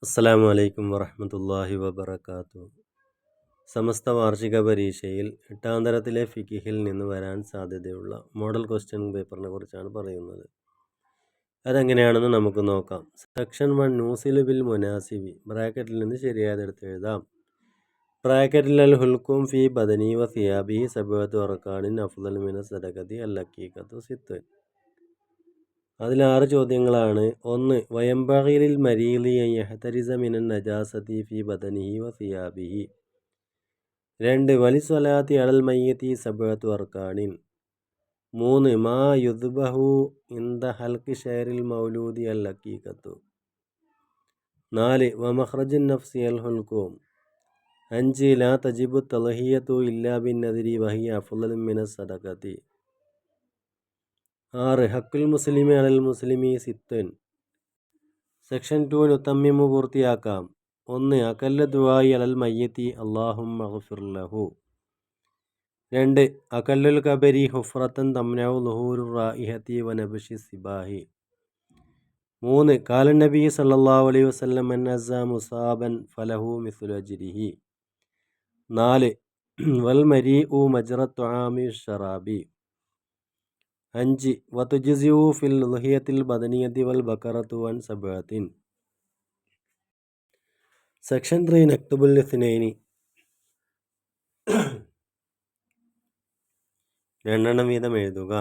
അസ്സലാമു അലൈക്കും വറഹ്മത്തുള്ളാഹി വബറകാതുഹു. സമസ്ത വാർഷിക പരീക്ഷയിൽ 8ാം തരത്തിലെ ഫിഖിഹിൽ നിന്ന് വരാൻ സാധ്യതയുള്ള മോഡൽ ക്വസ്റ്റ്യൻ പേപ്പറിനെ കുറിച്ചാണ് പറയുന്നത്. അതെങ്ങനെയാണെന്ന് നമുക്ക് നോക്കാം. സെക്ഷൻ 1 നൂസിലു ബിൽ മുനാസിബി, ബ്രാക്കറ്റിൽ നിന്ന് ശരിയായതെടുത്ത് എഴുതാം. ബ്രാക്കറ്റിൽ അൽ ഹുൽക്കും ഫി ബദനി വ സിയാബി സബഅത്തു അർക്കാനിൻ അഫ്ളൽ മിന സദഖതി അൽ ഹഖീഖത്തു സിത്ത്. അതിൽ 6 ചോദ്യങ്ങളാണ്. 1. വയംബഗിലിൽ മരീളി അൻ യഹ്തരിസ മിനൻ നജാസതി ഫി ബദനിഹി വ സിയാബിഹി. 2. വലിസ്വലാത്തി അലൽ മയ്യത്തി സബഅത്തു അർക്കാനിൻ. 3. മാ യുദ്ബഹു ഇന്ദ ഹൽഖി ഷഅരിൽ മൗലൂദി അൽ ഹഖീഖത്തു. 4. വമഖ്റജുൻ നഫ്സി അൽ ഹുൽക്കും. 5. ലാ തജിബു തളഹിയത്തു ഇല്ലാ ബിൻ നദിരി വഹിയ അഫ്ളൽ മിനസ് സദഖതി. 6. ഹക്കുൽ മുസ്ലിമി അലൽ മുസ്ലിമി സിത്തുൻ. സെക്ഷൻ 2 നുതമ്മിമു പൂർത്തിയാക്കാം. 1. അകല്ല ദുആഇ അലൽ മയ്യത്തി അല്ലാഹുമ്മ ഗ്ഫിർ ലഹു. 2. അകല്ലുൽ കബരി ഹുഫ്റത്തൻ തംനഉ ളുഹൂറുർ റായിഹത്തി വ നബ്ശി സിബാഹി. 3. ഖാല നബി സല്ലല്ലാഹു അലൈഹി വസല്ലം മൻ അസ്സാ മുസാബൻ ഫലഹു മിസ്ലു അജ്രിഹി. 4. വൽ മരീഉ മജ്റത് തുആമി ശറാബി. 5. വതുജ്സിഉ ഫിൽ ളുഹിയത്തിൽ ബദനിയത്തി വൽ ബക്കറത്തു വൻ സബഅത്തിൻ. സെക്ഷൻ 3 നക്തുബുൽ ഇസ്നൈനി, രണ്ടെണ്ണം വീതം എഴുതുക.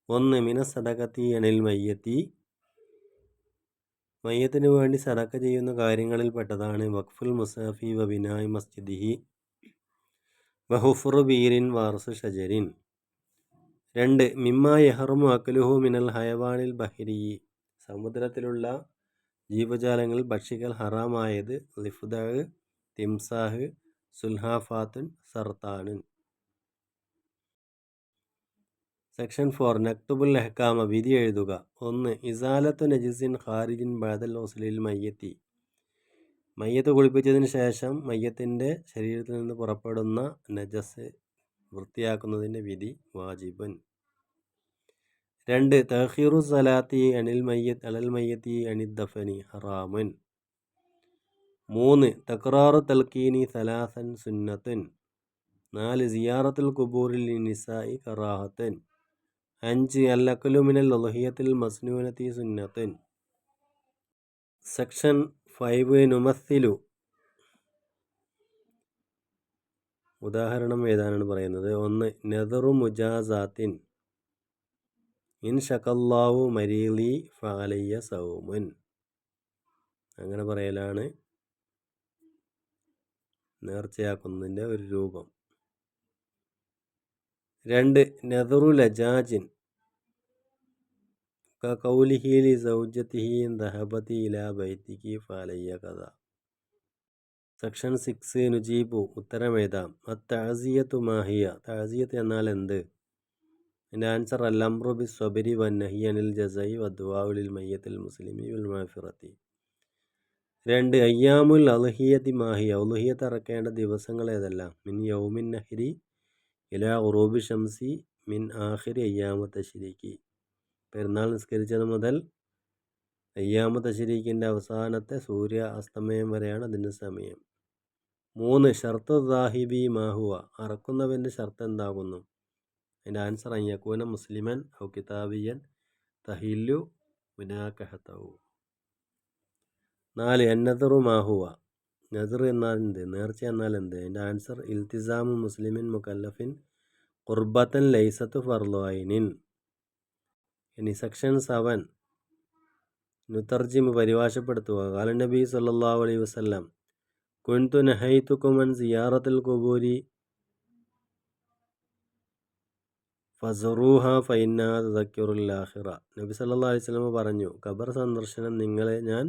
1. മിന സദഖത്തി അനിൽ മയ്യത്തി, മയ്യത്തിന് വേണ്ടി സദഖ ചെയ്യുന്ന കാര്യങ്ങളിൽ പെട്ടതാണ് വഖഫുൽ മുസാഫി വ ബിനാഇ മസ്ജിദിഹി വ ഹുഫ്റു ബീരിൻ വാർസു ഷജരിൻ. 2. മിമ്മാ യഹ്റുമു അക്ലുഹു മിനൽ ഹയവാനിൽ ബഹരി, സമുദ്രത്തിലുള്ള ജീവജാലങ്ങളിൽ ഭക്ഷിക്കൽ ഹറാമായത് ലിഫ്ദഅ്, തിംസാഹ്, സുൽഹാഫാത്തുൻ, സർത്താനുൻ. സെക്ഷൻ 4 നക്തുബുൽ അഹ്കാമ, വിധി എഴുതുക. 1. ഇസാലത്തു നജിസിൻ ഖാരിജിൻ ബഅദൽ ഗുസ്ലിൽ മയ്യത്തി, മയ്യത്ത് കുളിപ്പിച്ചതിന് ശേഷം മയ്യത്തിൻ്റെ ശരീരത്തിൽ നിന്ന് പുറപ്പെടുന്ന നജസ് വൃത്തിയാക്കുന്നതിൻ്റെ വിധി വാജിബൻ. 2. തഖീറു സലാത്തി അനിൽ മയ്യത്ത് അലൽ മയ്യത്തി അനിദ് ദഫനി ഹറാമുൻ. 3. തക്റാറു തൽക്കീനി സലാസൻ സുന്നത്തുൻ. 4. സിയാറത്തുൽ ഖുബൂറിൽ നിസാഇ കറാഹത്തുൻ. 5. അൽ അക്ലു മിനൽ ഉളുഹിയത്തിൽ മസ്നൂനത്തി സുന്നത്തുൻ. സെക്ഷൻ 5 നുമസ്സിലു, ഉദാഹരണം എഴുതാനാണ് പറയുന്നത്. 1. നദറു മുജാസാത്തിൻ ഇൻ ഷക്കല്ലാഹു മരീളി ഫഅലയ്യ സൗമുൻ. അങ്ങനെ പറയലാണ് നേർച്ചയാക്കുന്നതിൻ്റെ ഒരു രൂപം. 2. നദറു ലജാജിൻ കഖൗലിഹി ലി സൗജതിഹി ദഹബതി ഇലാ ബൈതികി ഫഅലയ്യ കദ. സെക്ഷൻ 6 നുജീബു, ഉത്തരം എഴുതാം. അത്തഅസിയത്തു മാഹിയ, തഅസിയത്ത് എന്നാൽ എന്ത്? അതിൻ്റെ ആൻസർ അൽ അംറു ബിസ് സ്വബരി വൻ നഹി അനിൽ ജസഇ വദ്ദുആഉ ലിൽ മയ്യത്തിൽ മുസ്ലിമി വൽ മഗ്ഫിറത്തി. 2. അയ്യാമുൽ അദ്ഹിയത്തി മാഹിയ, ഉളുഹിയത്ത് അറക്കേണ്ട ദിവസങ്ങൾ ഏതെല്ലാം? മിൻ യൗമിൻ നഹ്രി ഇലാ ഖുറൂബി ശംസി മിൻ ആഖിരി അയ്യാമു തശ്രീഖി, പെരുന്നാൾ നിസ്കരിച്ചത് മുതൽ അയ്യാമു തശ്രീഖിൻ്റെ അവസാനത്തെ സൂര്യ അസ്തമയം വരെയാണ് അതിൻ്റെ സമയം. 3. ഷർത്ത് ദാഹിബി മാഹുവ, അറക്കുന്നവൻ്റെ ഷർത്ത് എന്താകുന്നു? അതിൻ്റെ ആൻസർ അയ്യക്കൂന മുസ്ലിമൻ ഔ കിതാബിയൻ തഹില്ലു മുനാകഹതഹു. 4. അന്നദറു മാഹുവ, നദർ എന്നാൽ എന്ത്? നേർച്ച എന്നാൽ എന്ത്? അതിൻ്റെ ആൻസർ ഇൽത്തിസാമു മുസ്ലിമിൻ മുകല്ലഫിൻ ഖുർബത്തൻ ലൈസത്തു ഫർളു ഐനിൻ. ഇനി സെക്ഷൻ 7 നുതർജിമു, പരിഭാഷപ്പെടുത്തുക. ഖാല നബി സല്ലല്ലാഹു അലൈഹി വസല്ലം കുൻതു നഹൈതുകും അൻ സിയാറത്തുൽ ഖുബൂരി ഫസറൂഹ ഫഇന്നാ തുദക്കിറുൽ ആഖിറ. നബി സല്ലല്ലാഹു അലൈഹി വസല്ലം പറഞ്ഞു, ഖബർ സന്ദർശനം നിങ്ങളെ ഞാൻ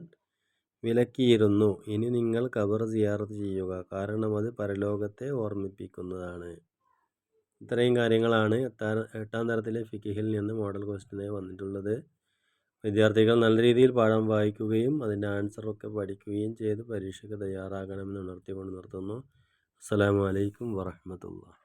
വിലക്കിയിരുന്നു. ഇനി നിങ്ങൾ ഖബർ സിയാറത്ത് ചെയ്യുക, കാരണം അത് പരലോകത്തെ ഓർമ്മിപ്പിക്കുന്നതാണ്. ഇത്രയും കാര്യങ്ങളാണ് 8ാം തരത്തിലെ ഫിഖിഹിൽ നിന്ന് മോഡൽ ക്വസ്റ്റ്യനായി വന്നിട്ടുള്ളത്. വിദ്യാർത്ഥികൾ നല്ല രീതിയിൽ പാഠം വായിക്കുകയും അതിൻ്റെ ആൻസറൊക്കെ പഠിക്കുകയും ചെയ്ത് പരീക്ഷയ്ക്ക് തയ്യാറാകണമെന്ന് ഉണർത്തിക്കൊണ്ട് നിർത്തുന്നു. അസ്സലാമു അലൈക്കും വറഹ്മത്തുള്ളാഹി.